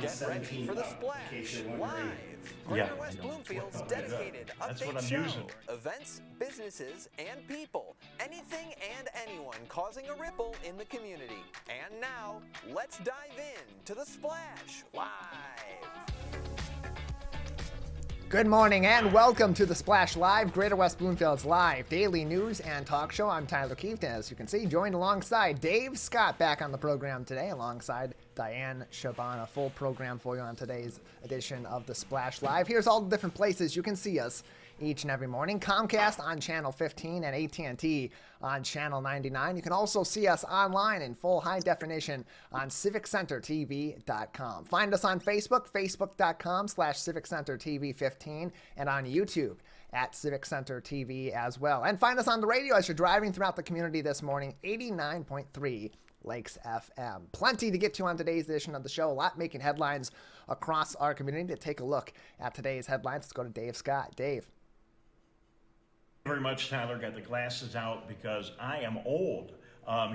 Get ready for the Splash Live. Greater West Bloomfield's dedicated update show. Events, businesses, and people. Anything and anyone causing a ripple in the community. And now, let's dive in to the Splash Live. Good morning and welcome to the Splash Live, Greater West Bloomfield's live daily news and talk show. I'm Tyler Kieft, and as you can see, joined alongside Dave Scott back on the program today, alongside Dayan Chaaban. A full program for you on today's edition of the Splash Live. Here's all the different places you can see us each and every morning. Comcast on Channel 15 and AT&T on Channel 99. You can also see us online in full high definition on Civic Center TV.com. Find us on Facebook, facebook.com/Civic Center TV 15, and on YouTube at Civic Center TV as well. And find us on the radio as you're driving throughout the community this morning, 89.3 Lakes FM. Plenty to get to on today's edition of the show. A lot making headlines across our community. To take a look at today's headlines, let's go to Dave Scott. Dave. Very much, Tyler. Got the glasses out because I am old.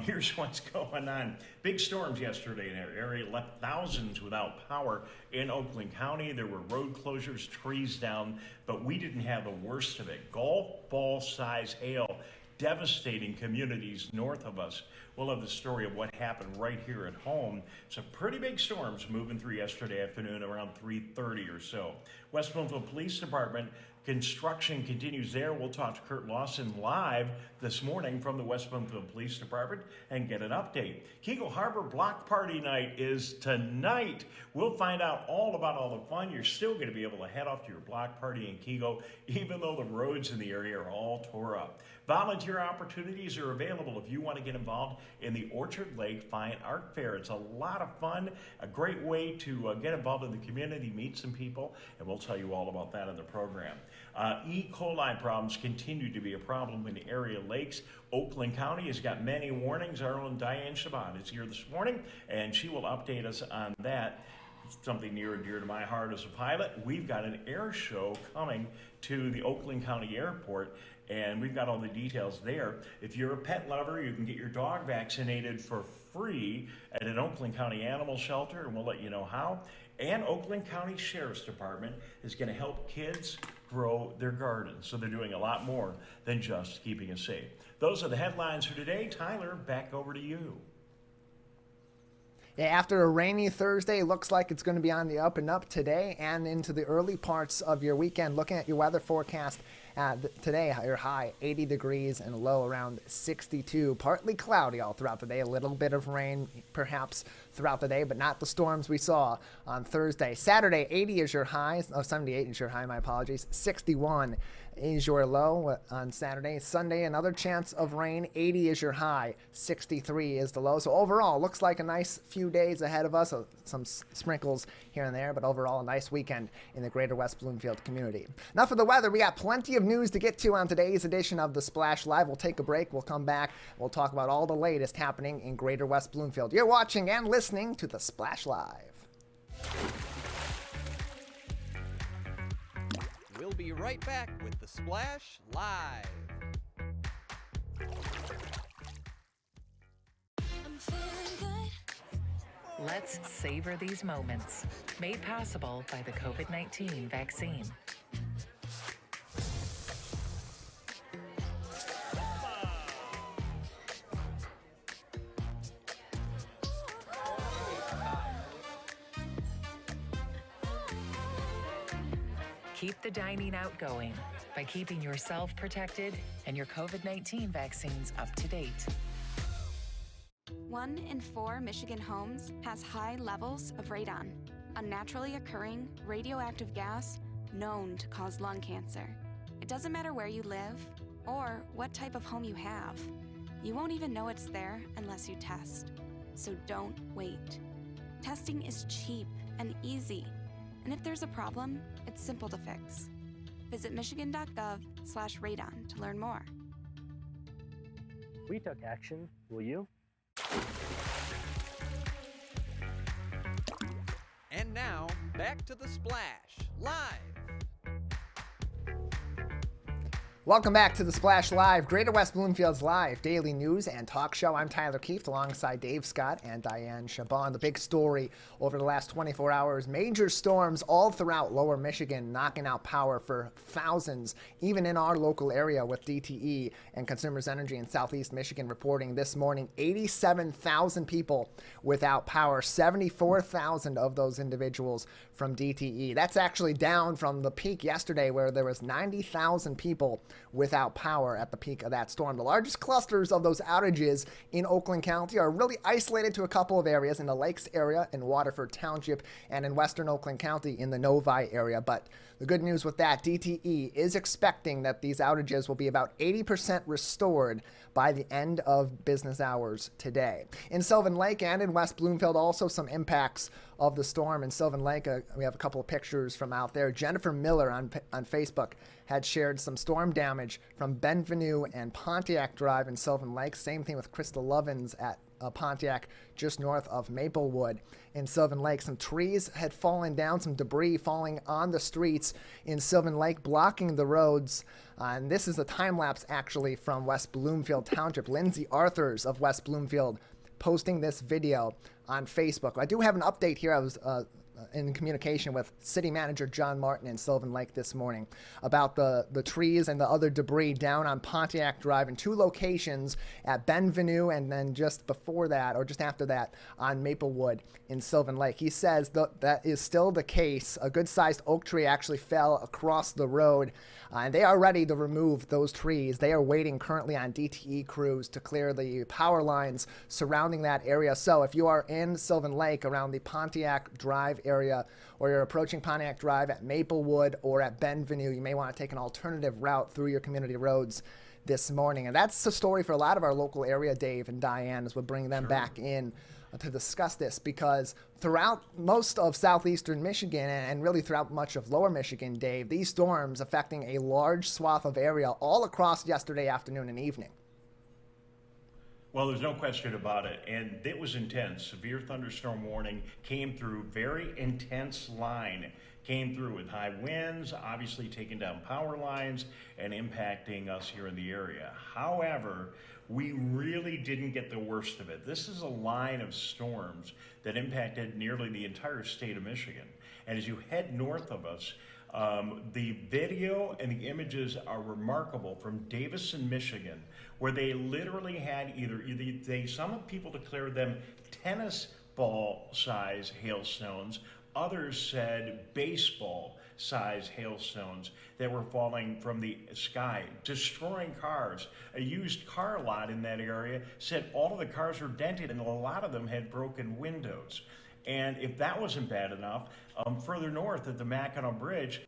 Here's what's going on. Big storms yesterday in our area left thousands without power in Oakland County. There were road closures, trees down, but we didn't have the worst of it. Golf ball size hail devastating communities north of us. We'll have the story of what happened right here at home. Some pretty big storms moving through yesterday afternoon around 3:30 or so. West Bloomfield Police Department, construction continues there. We'll talk to Curt Lawson live this morning from the West Bloomfield Police Department and get an update. Keego Harbor Block Party night is tonight. We'll find out all about all the fun. You're still going to be able to head off to your block party in Keego, even though the roads in the area are all tore up. Volunteer opportunities are available if you want to get involved in the Orchard Lake Fine Art Fair. It's a lot of fun, a great way to get involved in the community, meet some people, and we'll tell you all about that in the program. E. coli problems continue to be a problem in the area lakes. Oakland County has got many warnings. Our own Dayan Chaaban is here this morning, and she will update us on that. Something near and dear to my heart as a pilot. We've got an air show coming to the Oakland County Airport, and we've got all the details there. If you're a pet lover, you can get your dog vaccinated for free at an Oakland County animal shelter, and we'll let you know how. And Oakland County Sheriff's Department is going to help kids grow their gardens. So they're doing a lot more than just keeping us safe. Those are the headlines for today. Tyler, back over to you. Yeah, after a rainy Thursday, looks like it's going to be on the up and up today and into the early parts of your weekend. Looking at your weather forecast today, your high 80 degrees and low around 62. Partly cloudy all throughout the day. A little bit of rain perhaps throughout the day, but not the storms we saw on Thursday. Saturday, 80 is your high. 78 is your high, my apologies. 61 is your low on Saturday. Sunday, another chance of rain. 80 is your high. 63 is the low. So overall, looks like a nice few days ahead of us. Some sprinkles here and there, but overall a nice weekend in the Greater West Bloomfield community. Now for the weather, we got plenty of news to get to on today's edition of the Splash Live. We'll take a break. We'll come back. We'll talk about all the latest happening in Greater West Bloomfield. You're watching and listening to the Splash Live. We'll be right back with the Splash Live. Let's savor these moments, made possible by the COVID-19 vaccine. Keep the dining out going by keeping yourself protected and your COVID-19 vaccines up to date. 1 in 4 Michigan homes has high levels of radon, a naturally occurring radioactive gas known to cause lung cancer. It doesn't matter where you live or what type of home you have. You won't even know it's there unless you test. So don't wait. Testing is cheap and easy. And if there's a problem, it's simple to fix. Visit michigan.gov/radon to learn more. We took action. Will you? And now, back to the Splash Live. Welcome back to the Splash Live, Greater West Bloomfield's live daily news and talk show. I'm Tyler Kieft alongside Dave Scott and Dayan Chaaban. The big story over the last 24 hours, major storms all throughout lower Michigan knocking out power for thousands, even in our local area with DTE and Consumers Energy in Southeast Michigan reporting this morning 87,000 people without power, 74,000 of those individuals from DTE. That's actually down from the peak yesterday where there was 90,000 people without power at the peak of that storm. The largest clusters of those outages in Oakland County are really isolated to a couple of areas in the Lakes area, in Waterford Township, and in western Oakland County in the Novi area. But the good news with that, DTE is expecting that these outages will be about 80% restored by the end of business hours today. In Sylvan Lake and in West Bloomfield, also some impacts of the storm. In Sylvan Lake, we have a couple of pictures from out there. Jennifer Miller on Facebook had shared some storm damage from Benvenue and Pontiac Drive in Sylvan Lake. Same thing with Krista Lovins at Pontiac, just north of Maplewood in Sylvan Lake. Some trees had fallen down, some debris falling on the streets in Sylvan Lake, blocking the roads. And this is a time lapse actually from West Bloomfield Township. Lindsay Arthurs of West Bloomfield posting this video on Facebook. I do have an update here. I was in communication with City Manager John Martin in Sylvan Lake this morning about the trees and the other debris down on Pontiac Drive in two locations at Benvenue and then just before that or just after that on Maplewood in Sylvan Lake. He says that is still the case. A good-sized oak tree actually fell across the road and they are ready to remove those trees. They are waiting currently on DTE crews to clear the power lines surrounding that area. So if you are in Sylvan Lake around the Pontiac Drive area or you're approaching Pontiac Drive at Maplewood or at Benvenue, you may want to take an alternative route through your community roads this morning. And that's the story for a lot of our local area, Dave and Diane, as we'll bring them back in to discuss this, because throughout most of southeastern Michigan and really throughout much of lower Michigan, Dave, these storms affecting a large swath of area all across yesterday afternoon and evening. Well, there's no question about it, and it was intense. Severe thunderstorm warning came through, very intense line came through with high winds, obviously taking down power lines and impacting us here in the area. However, we really didn't get the worst of it. This is a line of storms that impacted nearly the entire state of Michigan. And as you head north of us, the video and the images are remarkable from Davison, Michigan, where they literally had some people declared them tennis ball size hailstones. Others said baseball size hailstones that were falling from the sky, destroying cars. A used car lot in that area said all of the cars were dented and a lot of them had broken windows. And if that wasn't bad enough, further north at the Mackinac Bridge,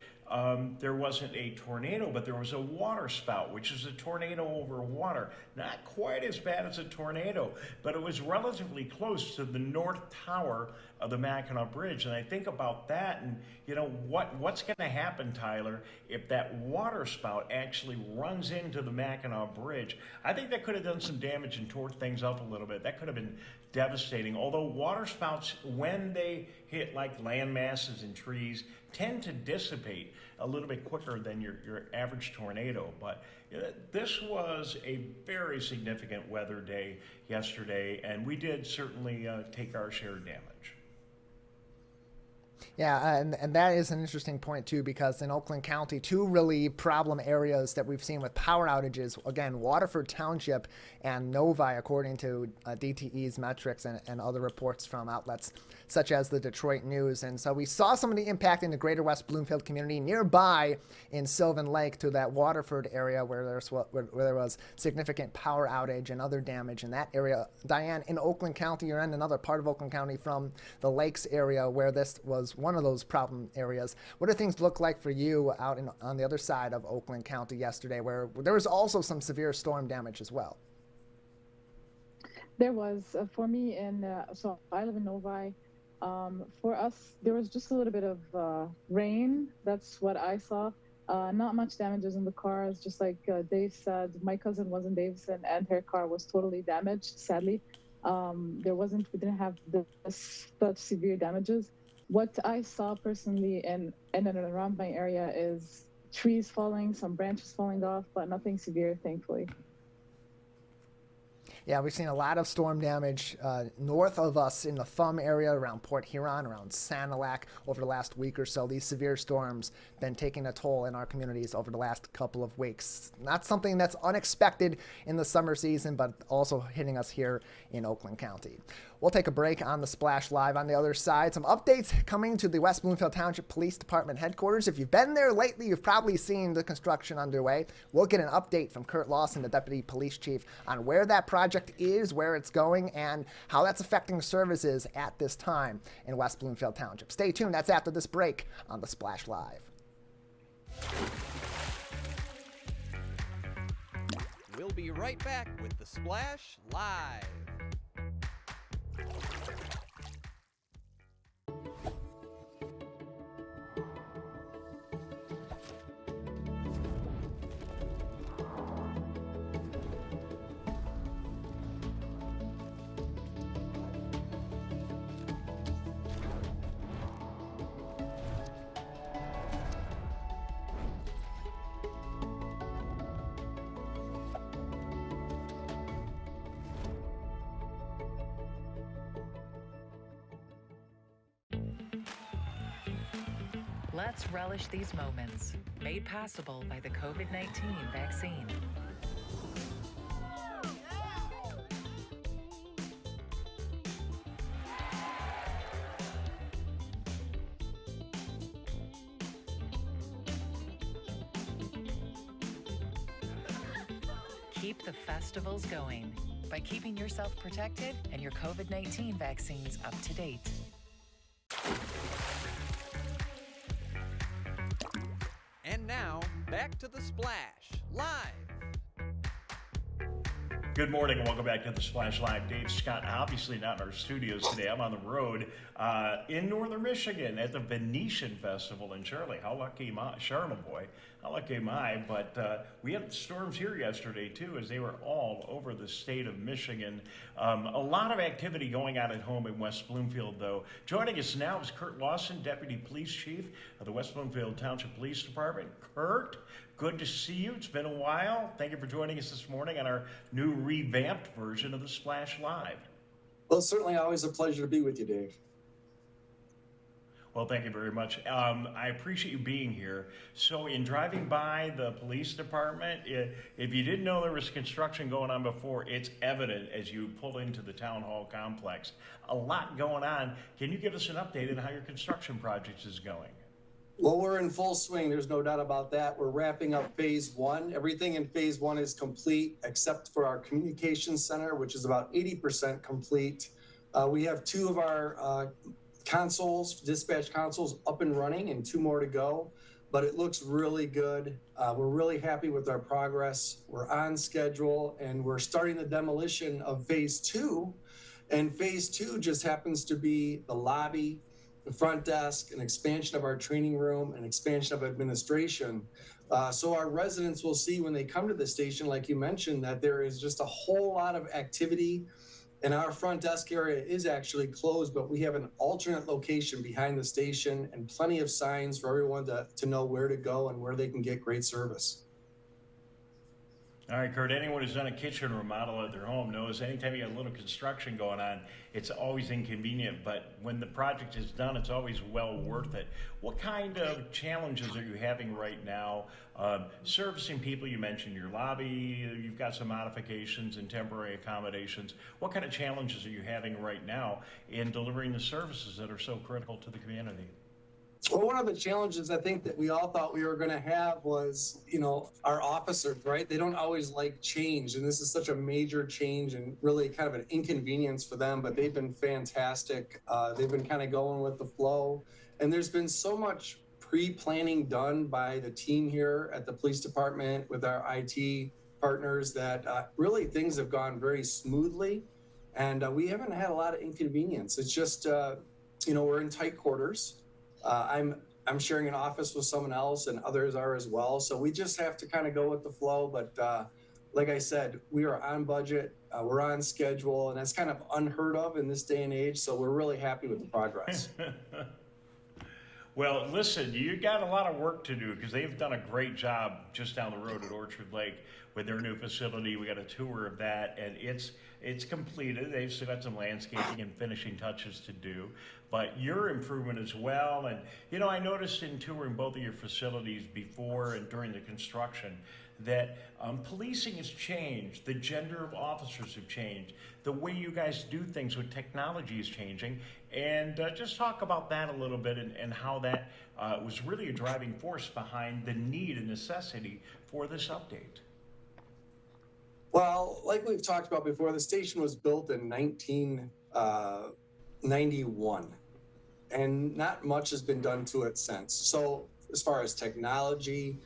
there wasn't a tornado, but there was a water spout, which is a tornado over water. Not quite as bad as a tornado, but it was relatively close to the north tower of the Mackinac Bridge. And I think about that and, you know, what's going to happen, Tyler, if that water spout actually runs into the Mackinac Bridge? I think that could have done some damage and tore things up a little bit. That could have been devastating. Although water spouts, when they hit like land masses and trees, tend to dissipate a little bit quicker than your average tornado. But this was a very significant weather day yesterday, and we did certainly take our share of damage. Yeah, and that is an interesting point, too, because in Oakland County, two really problem areas that we've seen with power outages, again, Waterford Township and Novi, according to DTE's metrics and other reports from outlets such as the Detroit News. And so we saw some of the impact in the greater West Bloomfield community nearby in Sylvan Lake to that Waterford area where there was significant power outage and other damage in that area. Diane, in Oakland County, you're in another part of Oakland County from the Lakes area where this was one of those problem areas. What do things look like for you out on the other side of Oakland County yesterday, where there was also some severe storm damage as well? There was, for me, so I live in Novi. For us, there was just a little bit of rain. That's what I saw. Not much damages in the cars, just like Dave said. My cousin was in Davison and her car was totally damaged, sadly. We didn't have such severe damages. What I saw personally in and around my area is trees falling, some branches falling off, but nothing severe, thankfully. Yeah, we've seen a lot of storm damage north of us in the Thumb area, around Port Huron, around Sanilac over the last week or so. These severe storms been taking a toll in our communities over the last couple of weeks. Not something that's unexpected in the summer season, but also hitting us here in Oakland County. We'll take a break on the Splash Live. On the other side, some updates coming to the West Bloomfield Township Police Department headquarters. If you've been there lately, you've probably seen the construction underway. We'll get an update from Curt Lawson, the Deputy Police Chief, on where that project is, where it's going, and how that's affecting services at this time in West Bloomfield Township. Stay tuned. That's after this break on the Splash Live. We'll be right back with the Splash Live. Let's relish these moments, made possible by the COVID-19 vaccine. Keep the festivals going by keeping yourself protected and your COVID-19 vaccines up to date. And now, back to the Splash Live. Good morning and welcome back to the Splash Live. Dave Scott, obviously not in our studios today. I'm on the road in northern Michigan at the Venetian Festival in Shirley. How lucky am I? Charlotte boy, how lucky am I? But we had storms here yesterday too, as they were all over the state of Michigan. A lot of activity going on at home in West Bloomfield though. Joining us now is Curt Lawson, Deputy Police Chief of the West Bloomfield Township Police Department. Curt, good to see you. It's been a while. Thank you for joining us this morning on our new revamped version of the Splash Live. Well, it's certainly always a pleasure to be with you, Dave. Well, thank you very much. I appreciate you being here. So in driving by the police department, if you didn't know there was construction going on before, it's evident as you pull into the town hall complex. A lot going on. Can you give us an update on how your construction project is going? Well, we're in full swing. There's no doubt about that. We're wrapping up phase one. Everything in phase one is complete except for our communications center, which is about 80% complete. We have two of our dispatch consoles up and running and two more to go, but it looks really good. We're really happy with our progress. We're on schedule and we're starting the demolition of phase two. And phase two just happens to be the lobby, the front desk, an expansion of our training room, an expansion of administration. So our residents will see when they come to the station, like you mentioned, that there is just a whole lot of activity. And our front desk area is actually closed, but we have an alternate location behind the station and plenty of signs for everyone to know where to go and where they can get great service. All right, Curt, anyone who's done a kitchen remodel at their home knows anytime you got a little construction going on, it's always inconvenient, but when the project is done, it's always well worth it. What kind of challenges are you having right now? Servicing people, you mentioned your lobby, you've got some modifications and temporary accommodations. What kind of challenges are you having right now in delivering the services that are so critical to the community? Well, one of the challenges I think that we all thought we were going to have was, our officers, right? They don't always like change. And this is such a major change and really kind of an inconvenience for them, but they've been fantastic. They've been kind of going with the flow. And there's been so much pre-planning done by the team here at the police department with our IT partners that really things have gone very smoothly. And we haven't had a lot of inconvenience. It's just, we're in tight quarters. I'm sharing an office with someone else and others are as well. So we just have to kind of go with the flow. But like I said, we are on budget, we're on schedule, and that's kind of unheard of in this day and age. So we're really happy with the progress. Well, listen, you got a lot of work to do because they've done a great job just down the road at Orchard Lake with their new facility. We got a tour of that, and it's completed. They've still got some landscaping and finishing touches to do, but your improvement as well. And you know, I noticed in touring both of your facilities before and during the construction that policing has changed, the gender of officers have changed, the way you guys do things with technology is changing, and just talk about that a little bit and how that was really a driving force behind the need and necessity for this update. Well, like we've talked about before, the station was built in 1991, and not much has been done to it since. So as far as technology,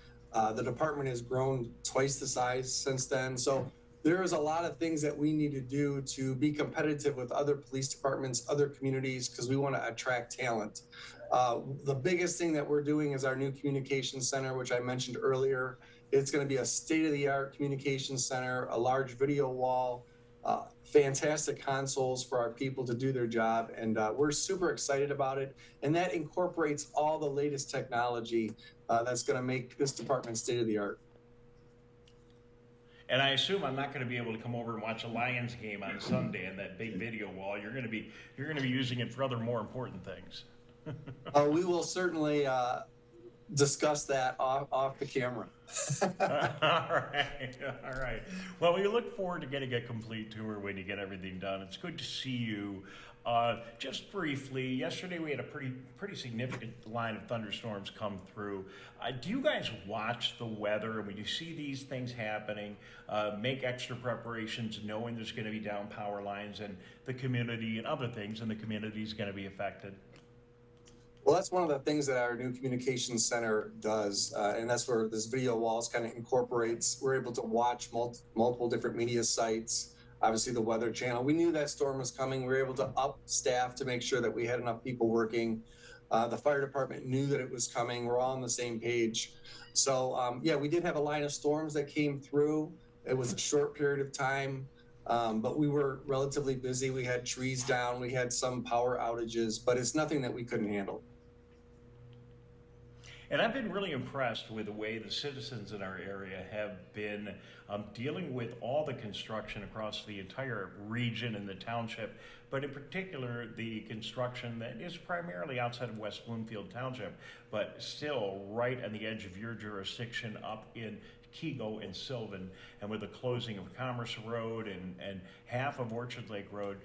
the department has grown twice the size since then. So there is a lot of things that we need to do to be competitive with other police departments, other communities, because we want to attract talent. The biggest thing that we're doing is our new communications center, which I mentioned earlier. It's going to be a state-of-the-art communications center, a large video wall, fantastic consoles for our people to do their job, and we're super excited about it. And that incorporates all the latest technology that's going to make this department state-of-the-art. And I assume I'm not going to be able to come over and watch a Lions game on Sunday in that big video wall. You're going to be using it for other more important things. We will certainly discuss that off the camera. All right. Well, we look forward to getting a complete tour when you get everything done. It's good to see you. Just briefly, yesterday we had a pretty significant line of thunderstorms come through. Do you guys watch the weather, and when you see these things happening, make extra preparations knowing there's going to be down power lines and the community and other things, and the community is going to be affected? Well, that's one of the things that our new communications center does, and that's where this video walls kind of incorporates. We're able to watch multiple different media sites, obviously the Weather Channel. We knew that storm was coming. We were able to up staff to make sure that we had enough people working. The fire department knew that it was coming. We're all on the same page. So, yeah, we did have a line of storms that came through. It was a short period of time. But we were relatively busy. We had trees down. We had some power outages, but it's nothing that we couldn't handle. And I've been really impressed with the way the citizens in our area have been dealing with all the construction across the entire region and the township, but in particular the construction that is primarily outside of West Bloomfield Township, but still right on the edge of your jurisdiction up in Keego and Sylvan, and with the closing of Commerce Road and half of Orchard Lake Road,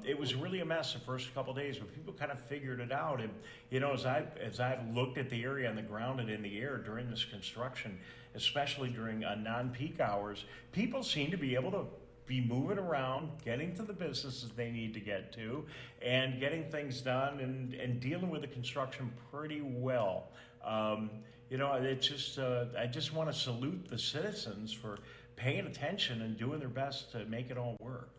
it was really a mess the first couple of days, but people kind of figured it out. And you know, as I've looked at the area on the ground and in the air during this construction, especially during non-peak hours, people seem to be able to be moving around, getting to the businesses they need to get to, and getting things done and dealing with the construction pretty well. You know, it's just, I just want to salute the citizens for paying attention and doing their best to make it all work.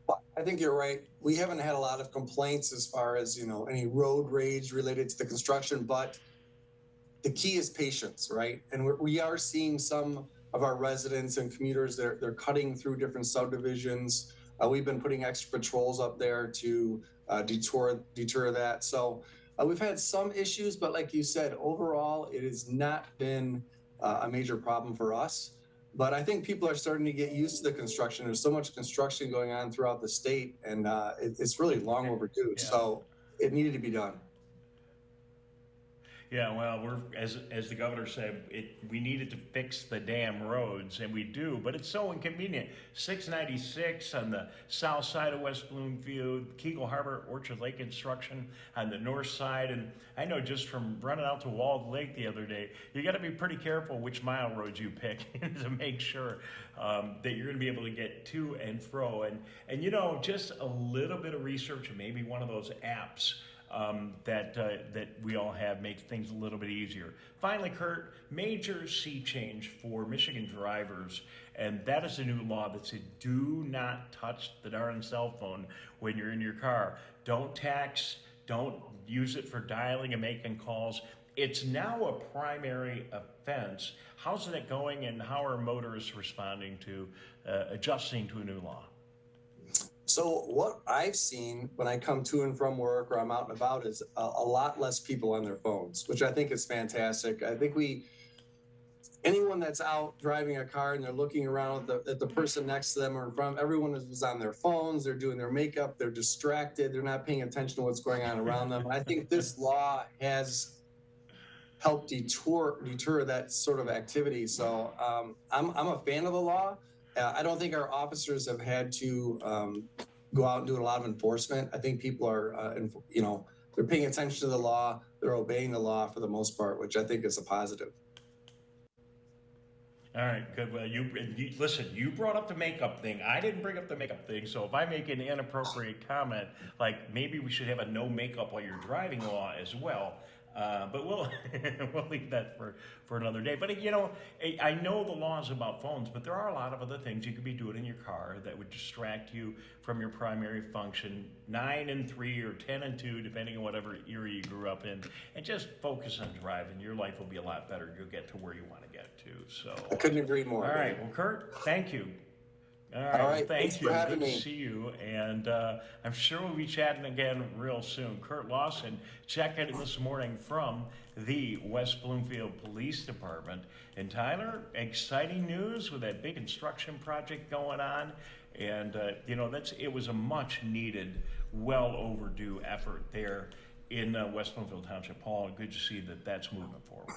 Well, I think you're right. We haven't had a lot of complaints as far as, you know, any road rage related to the construction, but the key is patience, right? And we are seeing some of our residents and commuters, they're cutting through different subdivisions. We've been putting extra patrols up there to deter that. So we've had some issues, but like you said, overall, it has not been a major problem for us. But I think people are starting to get used to the construction. There's so much construction going on throughout the state, and it's really long overdue. Yeah. So it needed to be done. Yeah, well, we're as the governor said, we needed to fix the damn roads, and we do, but it's so inconvenient. 696 on the south side of West Bloomfield, Keego Harbor, Orchard Lake construction on the north side, and I know just from running out to Walled Lake the other day, you got to be pretty careful which mile roads you pick to make sure that you're going to be able to get to and fro, and you know, just a little bit of research and maybe one of those apps that we all have makes things a little bit easier. Finally, Curt, major sea change for Michigan drivers, and that is a new law that said do not touch the darn cell phone when you're in your car. Don't text, don't use it for dialing and making calls. It's now a primary offense. How's that going, and how are motorists responding to adjusting to a new law? So what I've seen when I come to and from work or I'm out and about is a lot less people on their phones, which I think is fantastic. I think anyone that's out driving a car and they're looking around at the person next to them or in front, everyone is on their phones, they're doing their makeup, they're distracted, they're not paying attention to what's going on around them. I think this law has helped deter that sort of activity. So I'm a fan of the law. I don't think our officers have had to go out and do a lot of enforcement. I think people are, they're paying attention to the law, they're obeying the law for the most part, which I think is a positive. All right, good. Well, you listen, you brought up the makeup thing. I didn't bring up the makeup thing, so if I make an inappropriate comment, like maybe we should have a no makeup while you're driving law as well, but we'll we'll leave that for another day. But I know the law is about phones, but there are a lot of other things you could be doing in your car that would distract you from your primary function, 9 and 3 or 10 and 2, depending on whatever era you grew up in, and just focus on driving. Your life will be a lot better. You'll get to where you want to get to. So I couldn't agree more. All right, well, Curt, thank you. All right, well, thank thanks you. for having Good me. to see you, and I'm sure we'll be chatting again real soon. Curt Lawson checking in this morning from the West Bloomfield Police Department. And Tyler, exciting news with that big construction project going on, and it was a much needed, well overdue effort there in West Bloomfield Township Hall. Good to see that that's moving forward.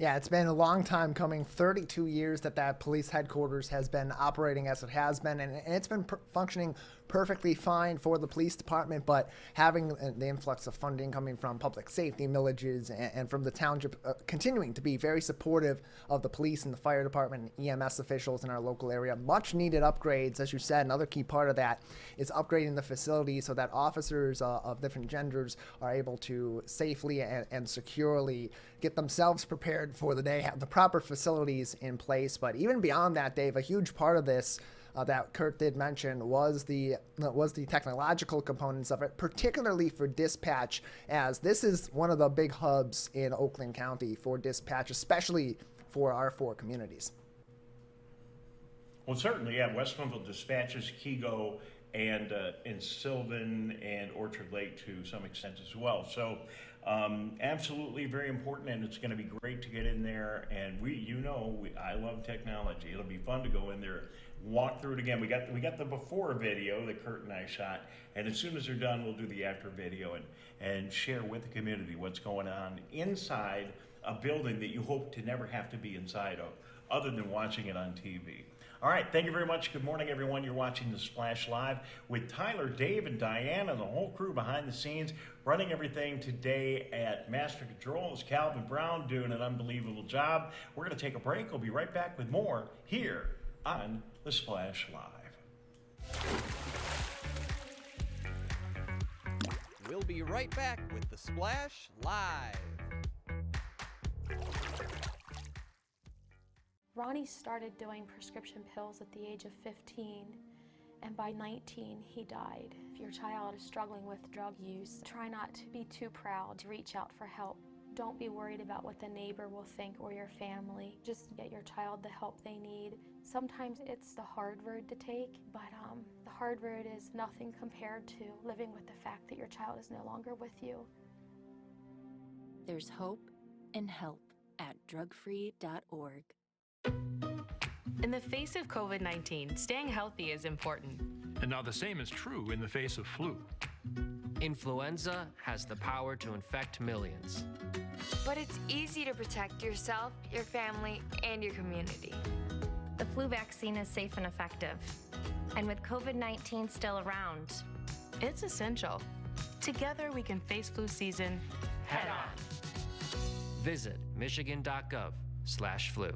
Yeah, it's been a long time coming, 32 years that police headquarters has been operating as it has been, and it's been functioning perfectly fine for the police department, but having the influx of funding coming from public safety millages and from the township continuing to be very supportive of the police and the fire department and EMS officials in our local area. Much needed upgrades, as you said. Another key part of that is upgrading the facility so that officers of different genders are able to safely and securely get themselves prepared for the day, have the proper facilities in place. But even beyond that, Dave, a huge part of this that Curt did mention was the technological components of it, particularly for dispatch, as this is one of the big hubs in Oakland County for dispatch, especially for our 4 communities. Well, certainly, yeah. West Bloomfield dispatches Keego and Sylvan and Orchard Lake to some extent as well. So absolutely very important, and it's going to be great to get in there. And I love technology. It'll be fun to go in there, walk through it again. We got the before video that Curt and I shot, and as soon as they're done, we'll do the after video and share with the community what's going on inside a building that you hope to never have to be inside of, other than watching it on TV. All right, thank you very much. Good morning, everyone. You're watching The Splash Live with Tyler, Dave, and Diane, and the whole crew behind the scenes, running everything today at Master Controls. Calvin Brown doing an unbelievable job. We're going to take a break. We'll be right back with more here on The Splash Live. We'll be right back with The Splash Live. Ronnie started doing prescription pills at the age of 15, and by 19, he died. If your child is struggling with drug use, try not to be too proud to reach out for help. Don't be worried about what the neighbor will think or your family. Just get your child the help they need. Sometimes it's the hard road to take, but the hard road is nothing compared to living with the fact that your child is no longer with you. There's hope and help at drugfree.org. In the face of COVID-19, staying healthy is important. And now the same is true in the face of flu. Influenza has the power to infect millions. But it's easy to protect yourself, your family, and your community. The flu vaccine is safe and effective. And with COVID-19 still around, it's essential. Together we can face flu season head on. Visit michigan.gov/flu.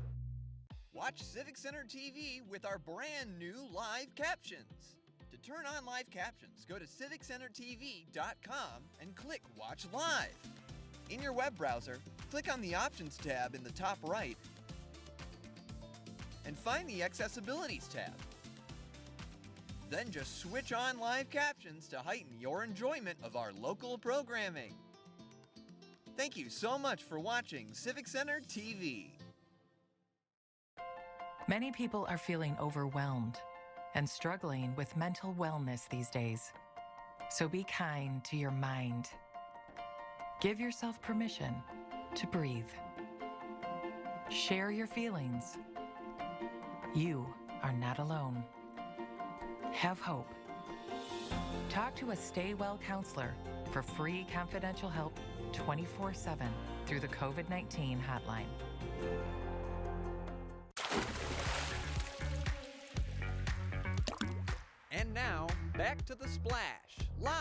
Watch Civic Center TV with our brand new live captions. To turn on live captions, go to civiccentertv.com and click Watch Live. In your web browser, click on the Options tab in the top right and find the Accessibilities tab. Then just switch on live captions to heighten your enjoyment of our local programming. Thank you so much for watching Civic Center TV. Many people are feeling overwhelmed. and struggling with mental wellness these days. So be kind to your mind. Give yourself permission to breathe. Share your feelings. You are not alone. Have hope. Talk to a Stay Well counselor for free confidential help 24/7 through the COVID-19 hotline. And now, back to the Splash, live.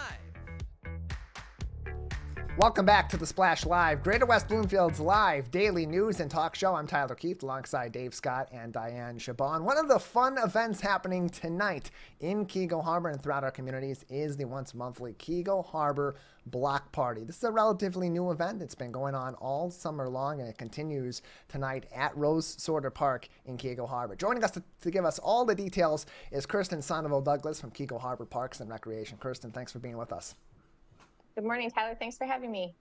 Welcome back to the Splash Live, Greater West Bloomfield's live daily news and talk show. I'm Tyler Kieft alongside Dave Scott and Dayan Chaaban. One of the fun events happening tonight in Keego Harbor and throughout our communities is the once monthly Keego Harbor Block Party. This is a relatively new event. It's been going on all summer long and it continues tonight at Rose Sorter Park in Keego Harbor. Joining us to give us all the details is Kirsten Sonneville-Douglass from Keego Harbor Parks and Recreation. Kirsten, thanks for being with us. Good morning, Tyler. Thanks for having me.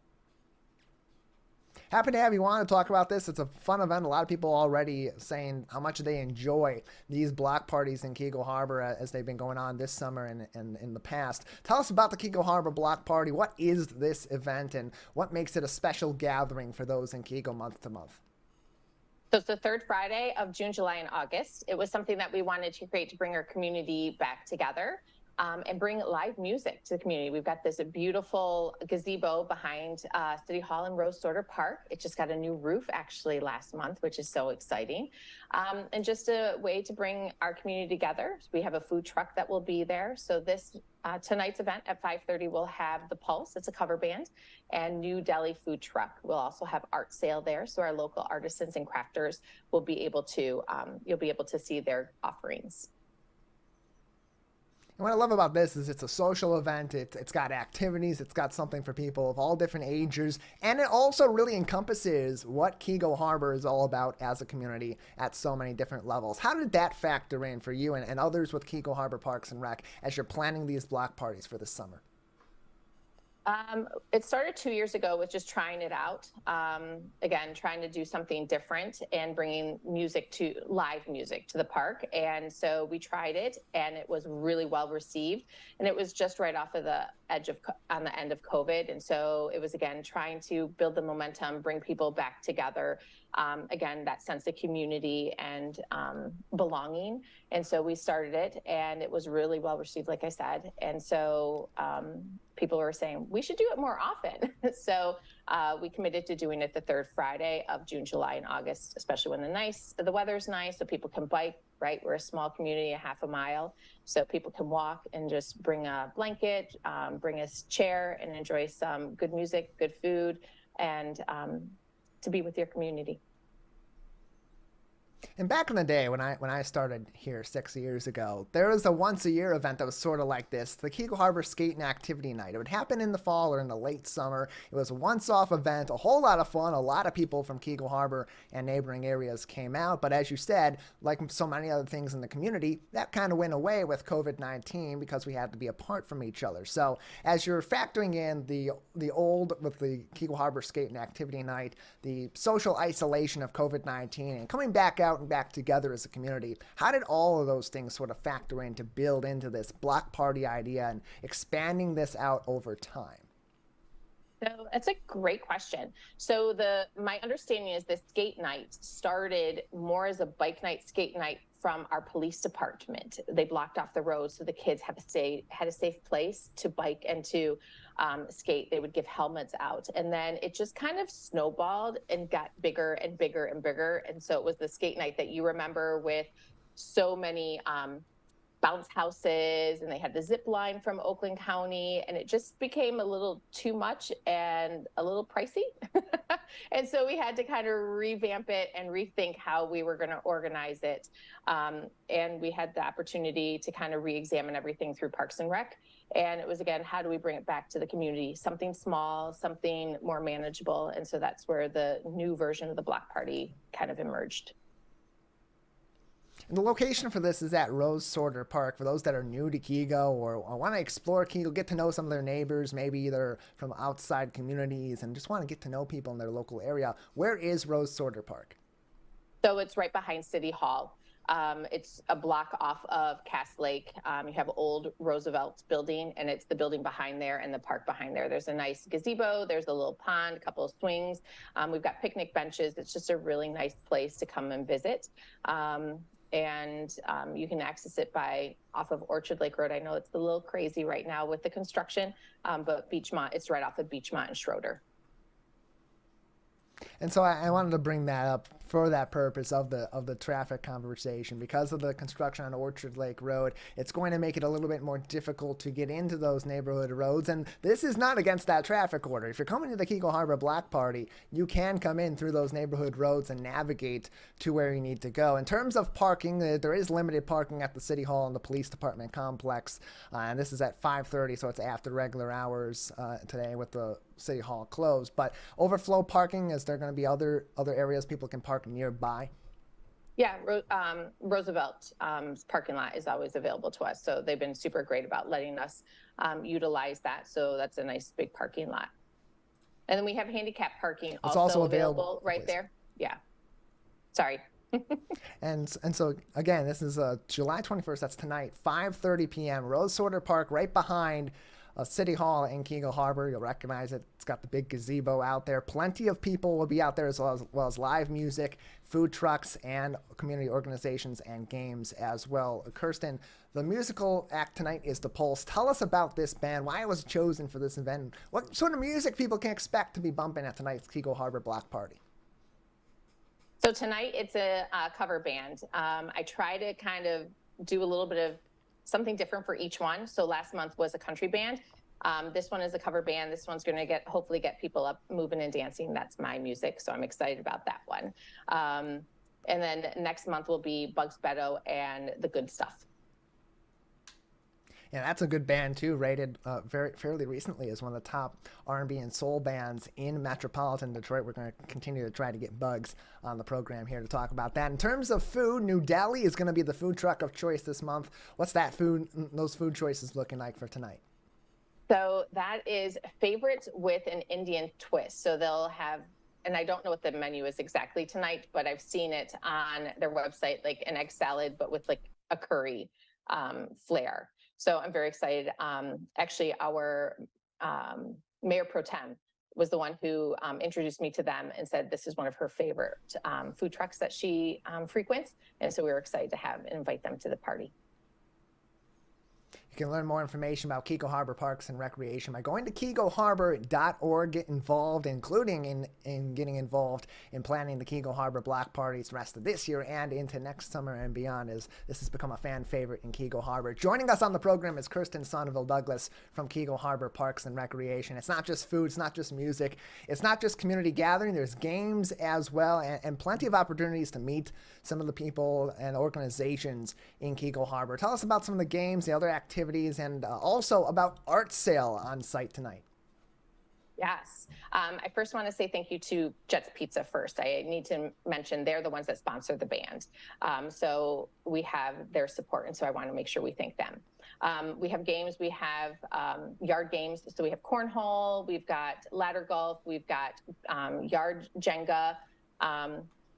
Happy to have you on to talk about this. It's a fun event. A lot of people already saying how much they enjoy these block parties in Keego Harbor as they've been going on this summer and in the past. Tell us about the Keego Harbor Block Party. What is this event and what makes it a special gathering for those in Keego month to month? So it's the third Friday of June, July, and August. It was something that we wanted to create to bring our community back together. And bring live music to the community. We've got this beautiful gazebo behind City Hall in Rose Sorter Park. It just got a new roof actually last month, which is so exciting. And just a way to bring our community together. We have a food truck that will be there. So this tonight's event at 5:30 will have The Pulse, it's a cover band, and New Deli Food Truck. We'll also have art sale there. So our local artisans and crafters will be able to, you'll be able to see their offerings. And what I love about this is it's a social event. It's got activities. It's got something for people of all different ages. And it also really encompasses what Keego Harbor is all about as a community at so many different levels. How did that factor in for you and others with Keego Harbor Parks and Rec as you're planning these block parties for this summer? It started 2 years ago with just trying it out. Again, trying to do something different and bringing live music to the park. And so we tried it and it was really well received. And it was just right off of the on the end of COVID. And so it was, again, trying to build the momentum, bring people back together. Again, that sense of community and belonging. And so we started it and it was really well received, like I said. And so people were saying we should do it more often. So we committed to doing it the third Friday of June, July, and August, especially when the weather's nice, so people can bike, right? We're a small community, a half a mile, so people can walk and just bring a blanket, bring a chair, and enjoy some good music, good food, and to be with your community. And back in the day when I started here 6 years ago, there was a once a year event that was sort of like this, the Keego Harbor Skate and Activity Night. It would happen in the fall or in the late summer. It was a once-off event, a whole lot of fun. A lot of people from Keego Harbor and neighboring areas came out. But as you said, like so many other things in the community, that kind of went away with COVID-19 because we had to be apart from each other. So as you're factoring in the old with the Keego Harbor Skate and Activity Night, the social isolation of COVID-19 and coming back out and back together as a community, how did all of those things sort of factor in to build into this block party idea and expanding this out over time? So that's a great question. So my understanding is the skate night started more as a bike night, skate night from our police department. They blocked off the road so the kids had a safe place to bike and to skate. They would give helmets out. And then it just kind of snowballed and got bigger and bigger and bigger. And so it was the skate night that you remember with so many bounce houses, and they had the zip line from Oakland County, and it just became a little too much and a little pricey. And so we had to kind of revamp it and rethink how we were going to organize it. And we had the opportunity to kind of re-examine everything through Parks and Rec. And it was, again, how do we bring it back to the community? Something small, something more manageable. And so that's where the new version of the block party kind of emerged. And the location for this is at Rose Sorter Park. For those that are new to Keego or want to explore Keego, get to know some of their neighbors, maybe they're from outside communities and just want to get to know people in their local area. Where is Rose Sorter Park? So it's right behind City Hall. It's a block off of Cass Lake. You have old Roosevelt building, and it's the building behind there and the park behind there. There's a nice gazebo. There's a little pond, a couple of swings. We've got picnic benches. It's just a really nice place to come and visit. You can access it off of Orchard Lake Road. I know it's a little crazy right now with the construction, but Beechmont, it's right off of Beechmont and Schroeder. And so I wanted to bring that up for that purpose of the traffic conversation. Because of the construction on Orchard Lake Road, it's going to make it a little bit more difficult to get into those neighborhood roads. And this is not against that traffic order. If you're coming to the Keego Harbor Block Party, you can come in through those neighborhood roads and navigate to where you need to go. In terms of parking, there is limited parking at the City Hall and the Police Department complex. And this is at 5:30, so it's after regular hours today with the City Hall closed. But overflow parking, is there going to be other areas people can park nearby? Yeah, Roosevelt parking lot is always available to us. So they've been super great about letting us utilize that. So that's a nice big parking lot. And then we have handicap parking also available right there. Yeah. Sorry. And so again, this is July 21st. That's tonight, 5:30 p.m. Rose Sorter Park, right behind City Hall in Keego Harbor. You'll recognize it. It's got the big gazebo out there. Plenty of people will be out there, as well as live music, food trucks, and community organizations and games as well. Kirsten, the musical act tonight is The Pulse. Tell us about this band, why it was chosen for this event, what sort of music people can expect to be bumping at tonight's Keego Harbor Block Party. So tonight it's a cover band. I try to kind of do a little bit of something different for each one. So last month was a country band. This one is a cover band. This one's going to hopefully get people up moving and dancing. That's my music, so I'm excited about that one. And then next month will be Bugs Beto and The Good Stuff. Yeah, that's a good band too, rated fairly recently as one of the top R&B and soul bands in metropolitan Detroit. We're going to continue to try to get Bugs on the program here to talk about that. In terms of food, New Delhi is going to be the food truck of choice this month. What's those food choices looking like for tonight? So that is favorites with an Indian twist. So they'll have, and I don't know what the menu is exactly tonight, but I've seen it on their website, like an egg salad, but with like a curry flair. So I'm very excited. Actually, our Mayor Pro Tem was the one who introduced me to them and said this is one of her favorite food trucks that she frequents. And so we were excited to invite them to the party. You can learn more information about Keego Harbor Parks and Recreation by going to keegoharbor.org. Get involved, including in getting involved in planning the Keego Harbor Block Parties the rest of this year and into next summer and beyond, as this has become a fan favorite in Keego Harbor. Joining us on the program is Kirsten Sonneville-Douglass from Keego Harbor Parks and Recreation. It's not just food, it's not just music, it's not just community gathering, there's games as well, and plenty of opportunities to meet some of the people and organizations in Keego Harbor. Tell us about some of the games, the other activities, and also about art sale on site tonight. Yes. I first want to say thank you to Jets Pizza first. I need to mention they're the ones that sponsor the band. So we have their support, and so I want to make sure we thank them. We have games. We have yard games. So we have cornhole. We've got ladder golf. We've got yard Jenga.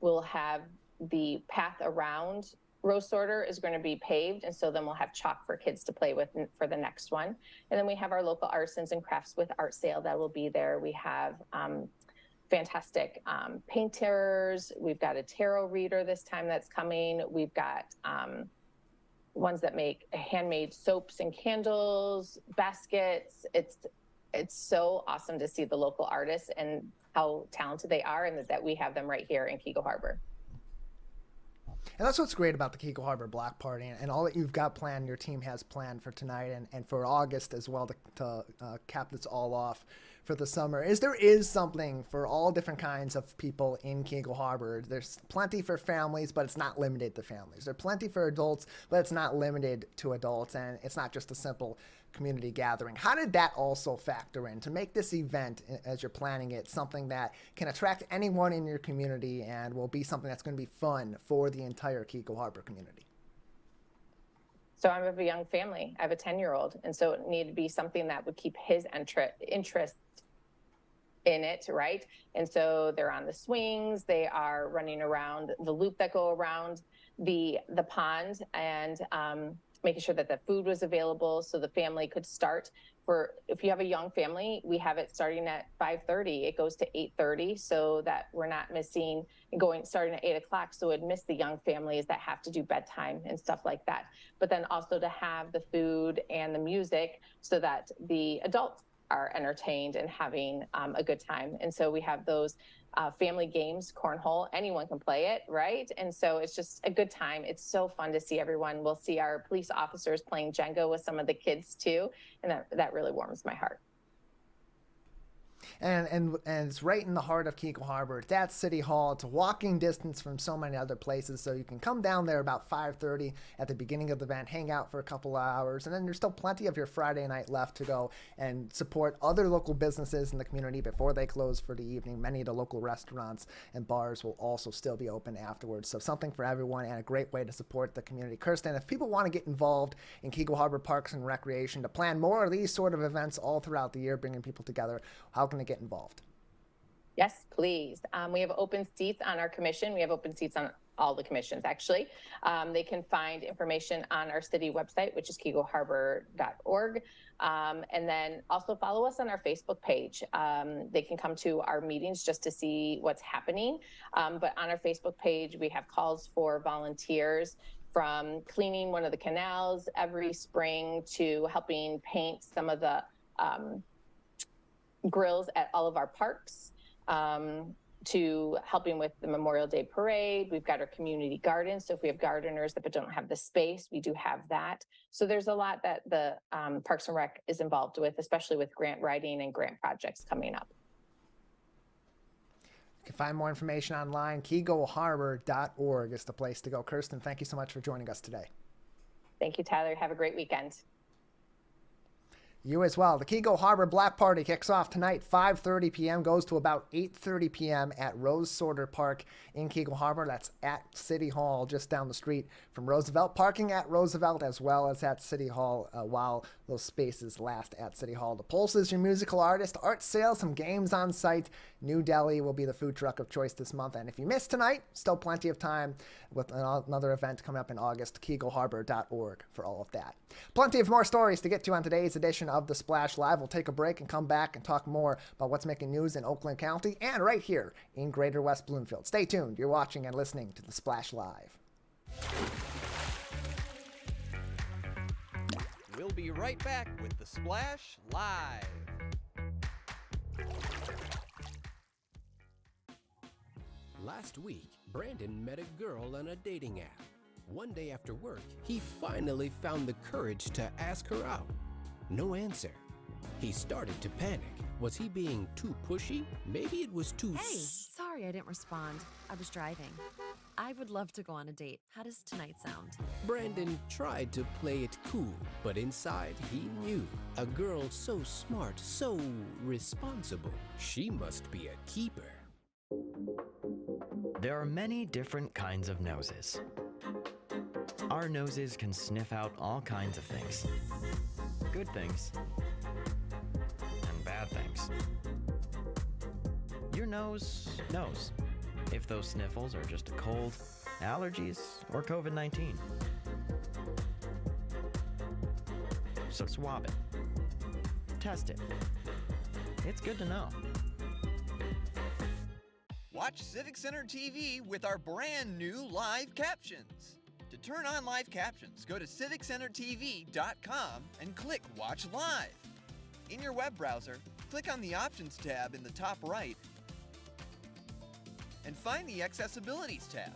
We'll have the path around Rose Sorter is going to be paved, and so then we'll have chalk for kids to play with for the next one. And then we have our local artisans and crafts with art sale that will be there. We have fantastic painters. We've got a tarot reader this time that's coming. We've got ones that make handmade soaps and candles, baskets. It's so awesome to see the local artists and how talented they are, and that we have them right here in Keego Harbor. And that's what's great about the Keego Harbor Block Party and all that you've got planned, your team has planned for tonight and for August as well to cap this all off for the summer, is there is something for all different kinds of people in Keego Harbor. There's plenty for families, but it's not limited to families. There's plenty for adults, but it's not limited to adults, and it's not just a simple community gathering. How did that also factor in to make this event, as you're planning it, something that can attract anyone in your community and will be something that's going to be fun for the entire Keego Harbor community? So I have a young family. I have a 10-year-old, and so it needed to be something that would keep his interest in it, right? And so they're on the swings, they are running around the loop that go around the pond, and making sure that the food was available so the family could start. If you have a young family, we have it starting at 5:30. It goes to 8:30 so that we're not missing starting at 8 o'clock. So it'd miss the young families that have to do bedtime and stuff like that. But then also to have the food and the music so that the adults are entertained and having a good time. And so we have those family games, cornhole, anyone can play it, right? And so it's just a good time. It's so fun to see everyone. We'll see our police officers playing Jenga with some of the kids too. And that really warms my heart. And it's right in the heart of Keego Harbor. It's at City Hall. It's a walking distance from so many other places, so you can come down there about 5:30 at the beginning of the event, hang out for a couple of hours, and then there's still plenty of your Friday night left to go and support other local businesses in the community before they close for the evening. Many of the local restaurants and bars will also still be open afterwards, so something for everyone and a great way to support the community. Kirsten, if people want to get involved in Keego Harbor Parks and Recreation to plan more of these sort of events all throughout the year, bringing people together, how can they get involved? Yes, please. We have open seats on our commission. We have open seats on all the commissions, actually. They can find information on our city website, which is keegoharbor.org. And then also follow us on our Facebook page. They can come to our meetings just to see what's happening. But on our Facebook page, we have calls for volunteers, from cleaning one of the canals every spring to helping paint some of the grills at all of our parks, to helping with the Memorial Day Parade. We've got our community garden. So if we have gardeners that don't have the space, we do have that. So there's a lot that the Parks and Rec is involved with, especially with grant writing and grant projects coming up. You can find more information online. KeegoHarbor.org is the place to go. Kirsten, thank you so much for joining us today. Thank you, Tyler. Have a great weekend. You as well. The Keego Harbor Block Party kicks off tonight, 5:30 p.m., goes to about 8:30 p.m. at Rose Sorter Park in Keego Harbor. That's at City Hall, just down the street from Roosevelt. Parking at Roosevelt as well as at City Hall while those spaces last at City Hall. The Pulse is your musical artist, art sale, some games on site. New Delhi will be the food truck of choice this month. And if you missed tonight, still plenty of time with another event coming up in August, KeegoHarbor.org for all of that. Plenty of more stories to get to on today's edition of The Splash Live. We'll take a break and come back and talk more about what's making news in Oakland County and right here in Greater West Bloomfield. Stay tuned. You're watching and listening to The Splash Live. We'll be right back with The Splash Live. Last week, Brandon met a girl on a dating app. One day after work, he finally found the courage to ask her out. No answer. He started to panic. Was he being too pushy? Maybe it was too... Hey, sorry I didn't respond. I was driving. I would love to go on a date. How does tonight sound? Brandon tried to play it cool, but inside he knew. A girl so smart, so responsible. She must be a keeper. There are many different kinds of noses. Our noses can sniff out all kinds of things. Good things and bad things. Your nose knows if those sniffles are just a cold, allergies, or COVID-19. So swab it. Test it. It's good to know. Watch Civic Center TV with our brand new live captions. To turn on live captions, go to civiccentertv.com and click Watch Live. In your web browser, click on the Options tab in the top right and find the Accessibilities tab.